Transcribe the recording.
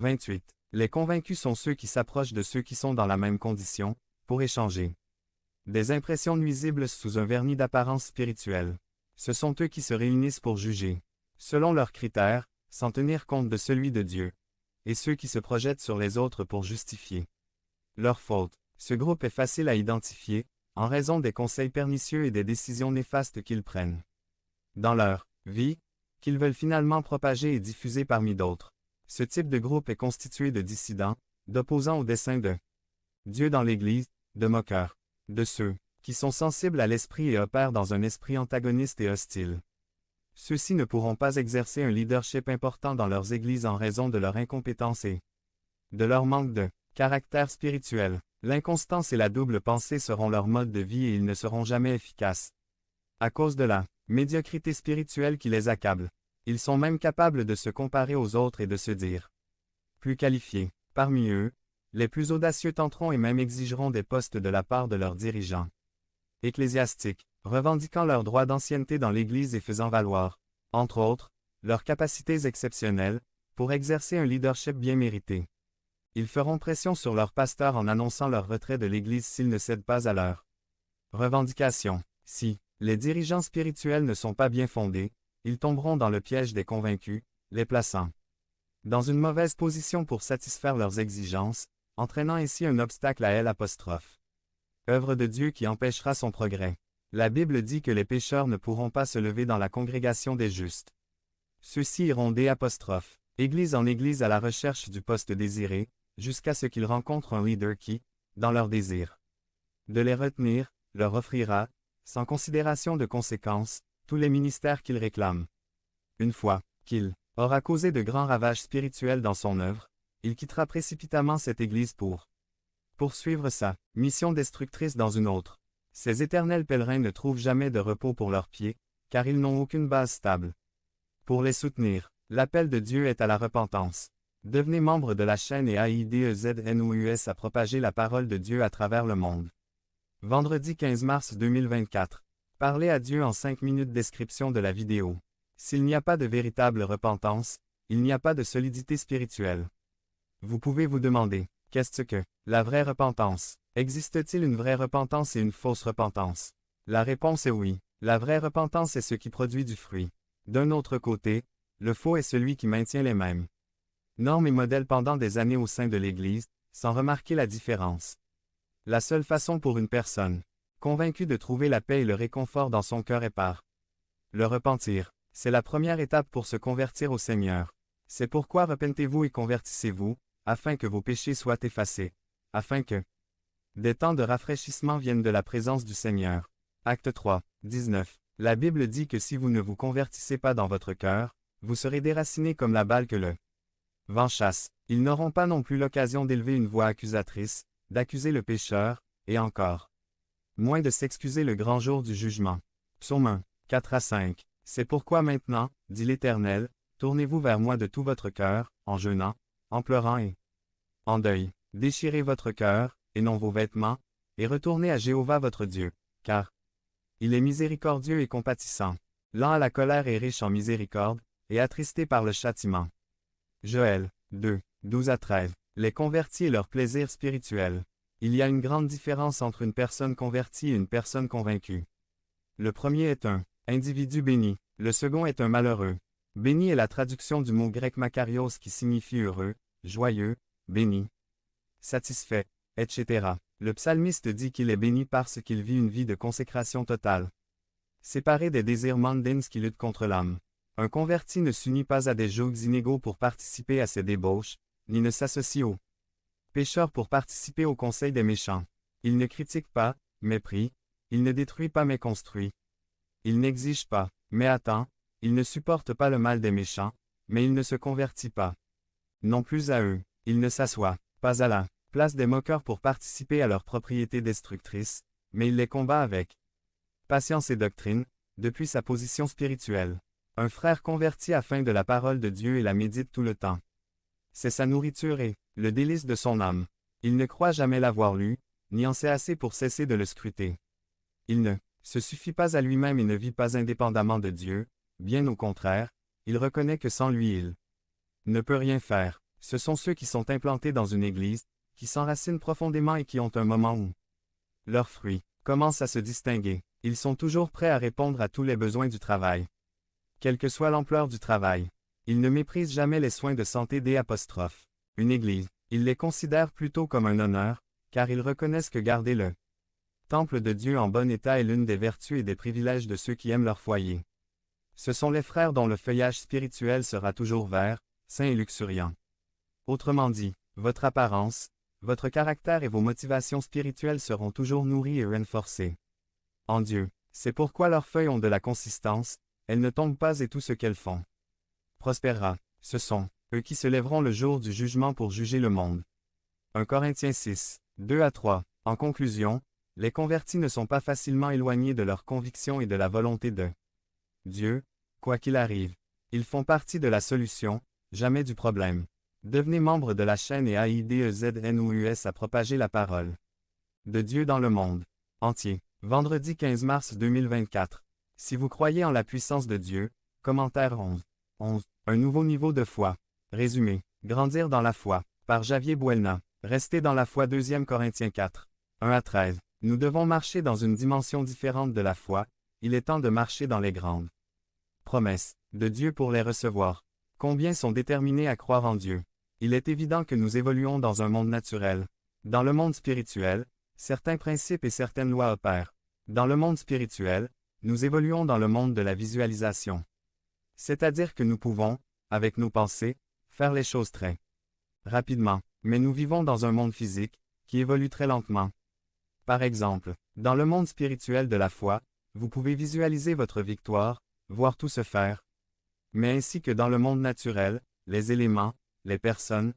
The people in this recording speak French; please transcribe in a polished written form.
28. Les convaincus sont ceux qui s'approchent de ceux qui sont dans la même condition, pour échanger des impressions nuisibles sous un vernis d'apparence spirituelle. Ce sont eux qui se réunissent pour juger, selon leurs critères, sans tenir compte de celui de Dieu, et ceux qui se projettent sur les autres pour justifier leurs fautes. Ce groupe est facile à identifier, en raison des conseils pernicieux et des décisions néfastes qu'ils prennent dans leur vie, qu'ils veulent finalement propager et diffuser parmi d'autres. Ce type de groupe est constitué de dissidents, d'opposants au dessein de Dieu dans l'Église, de moqueurs, de ceux qui sont sensibles à l'esprit et opèrent dans un esprit antagoniste et hostile. Ceux-ci ne pourront pas exercer un leadership important dans leurs églises en raison de leur incompétence et de leur manque de caractère spirituel. L'inconstance et la double pensée seront leur mode de vie et ils ne seront jamais efficaces. À cause de la médiocrité spirituelle qui les accable, ils sont même capables de se comparer aux autres et de se dire plus qualifiés. Parmi eux, les plus audacieux tenteront et même exigeront des postes de la part de leurs dirigeants ecclésiastiques, revendiquant leurs droits d'ancienneté dans l'Église et faisant valoir, entre autres, leurs capacités exceptionnelles, pour exercer un leadership bien mérité. Ils feront pression sur leurs pasteurs en annonçant leur retrait de l'Église s'ils ne cèdent pas à leurs revendications. Si les dirigeants spirituels ne sont pas bien fondés, ils tomberont dans le piège des convaincus, les plaçant dans une mauvaise position pour satisfaire leurs exigences, entraînant ainsi un obstacle à elle'. Œuvre de Dieu qui empêchera son progrès. La Bible dit que les pécheurs ne pourront pas se lever dans la congrégation des justes. Ceux-ci iront église en église à la recherche du poste désiré, jusqu'à ce qu'ils rencontrent un leader qui, dans leur désir de les retenir, leur offrira, sans considération de conséquences, tous les ministères qu'ils réclament. Une fois qu'il aura causé de grands ravages spirituels dans son œuvre, il quittera précipitamment cette église pour poursuivre sa mission destructrice dans une autre. Ces éternels pèlerins ne trouvent jamais de repos pour leurs pieds, car ils n'ont aucune base stable. Pour les soutenir, l'appel de Dieu est à la repentance. Devenez membre de la chaîne et AIDEZNOUS à propager la parole de Dieu à travers le monde. Vendredi 15 mars 2024. Parlez à Dieu en 5 minutes. Description de la vidéo. S'il n'y a pas de véritable repentance, il n'y a pas de solidité spirituelle. Vous pouvez vous demander, qu'est-ce que la vraie repentance? Existe-t-il une vraie repentance et une fausse repentance? La réponse est oui. La vraie repentance est ce qui produit du fruit. D'un autre côté, le faux est celui qui maintient les mêmes normes et modèles pendant des années au sein de l'Église, sans remarquer la différence. La seule façon pour une personne convaincue de trouver la paix et le réconfort dans son cœur est par le repentir. C'est la première étape pour se convertir au Seigneur. C'est pourquoi repentez-vous et convertissez-vous, afin que vos péchés soient effacés, afin que des temps de rafraîchissement viennent de la présence du Seigneur. Acte 3, 19. La Bible dit que si vous ne vous convertissez pas dans votre cœur, vous serez déracinés comme la balle que le vent chasse. Ils n'auront pas non plus l'occasion d'élever une voix accusatrice, d'accuser le pécheur, et encore moins de s'excuser le grand jour du jugement. Psaume 1, 4 à 5. C'est pourquoi maintenant, dit l'Éternel, tournez-vous vers moi de tout votre cœur, en jeûnant, en pleurant et en deuil. Déchirez votre cœur, et non vos vêtements, et retournez à Jéhovah votre Dieu, car il est miséricordieux et compatissant, lent à la colère et riche en miséricorde, et attristé par le châtiment. Joël 2, 12 à 13. Les convertis et leur plaisir spirituel. Il y a une grande différence entre une personne convertie et une personne convaincue. Le premier est un individu béni, le second est un malheureux. Béni est la traduction du mot grec makarios qui signifie heureux, joyeux, béni, satisfait, etc. Le psalmiste dit qu'il est béni parce qu'il vit une vie de consécration totale, séparé des désirs mondains qui luttent contre l'âme. Un converti ne s'unit pas à des jougs inégaux pour participer à ses débauches, ni ne s'associe aux pécheurs pour participer au conseil des méchants. Il ne critique pas, mais prie. Il ne détruit pas mais construit. Il n'exige pas, mais attend. Il ne supporte pas le mal des méchants, mais il ne se convertit pas. Non plus à eux. Il ne s'assoit pas à la place des moqueurs pour participer à leurs propriétés destructrices, mais il les combat avec patience et doctrine, depuis sa position spirituelle. Un frère converti afin de la parole de Dieu et la médite tout le temps. C'est sa nourriture et le délice de son âme. Il ne croit jamais l'avoir lu, ni en sait assez pour cesser de le scruter. Il ne se suffit pas à lui-même et ne vit pas indépendamment de Dieu, bien au contraire, il reconnaît que sans lui il ne peut rien faire. Ce sont ceux qui sont implantés dans une église, qui s'enracinent profondément et qui ont un moment où leurs fruits commencent à se distinguer. Ils sont toujours prêts à répondre à tous les besoins du travail. Quelle que soit l'ampleur du travail. Ils ne méprisent jamais les soins de santé des apostrophes. Une église. Ils les considèrent plutôt comme un honneur, car ils reconnaissent que garder le temple de Dieu en bon état est l'une des vertus et des privilèges de ceux qui aiment leur foyer. Ce sont les frères dont le feuillage spirituel sera toujours vert, sain et luxuriant. Autrement dit, votre apparence, votre caractère et vos motivations spirituelles seront toujours nourris et renforcés. En Dieu, c'est pourquoi leurs feuilles ont de la consistance, elles ne tombent pas et tout ce qu'elles font prospérera. Ce sont eux qui se lèveront le jour du jugement pour juger le monde. 1 Corinthiens 6, 2-3. En conclusion, les convertis ne sont pas facilement éloignés de leurs convictions et de la volonté de Dieu, quoi qu'il arrive. Ils font partie de la solution, jamais du problème. Devenez membre de la chaîne et aidez-nous à propager la parole de Dieu dans le monde entier. Vendredi 15 mars 2024. Si vous croyez en la puissance de Dieu, commentaire 11. Un nouveau niveau de foi. Résumé. Grandir dans la foi. Par Javier Buelna. Rester dans la foi 2 Corinthiens 4. 1-13. Nous devons marcher dans une dimension différente de la foi, il est temps de marcher dans les grandes promesses de Dieu pour les recevoir. Combien sont déterminés à croire en Dieu? Il est évident que nous évoluons dans un monde naturel. Dans le monde spirituel, certains principes et certaines lois opèrent. Dans le monde spirituel, nous évoluons dans le monde de la visualisation. C'est-à-dire que nous pouvons, avec nos pensées, faire les choses très rapidement, mais nous vivons dans un monde physique, qui évolue très lentement. Par exemple, dans le monde spirituel de la foi, vous pouvez visualiser votre victoire, voir tout se faire. Mais ainsi que dans le monde naturel, les éléments, les personnes,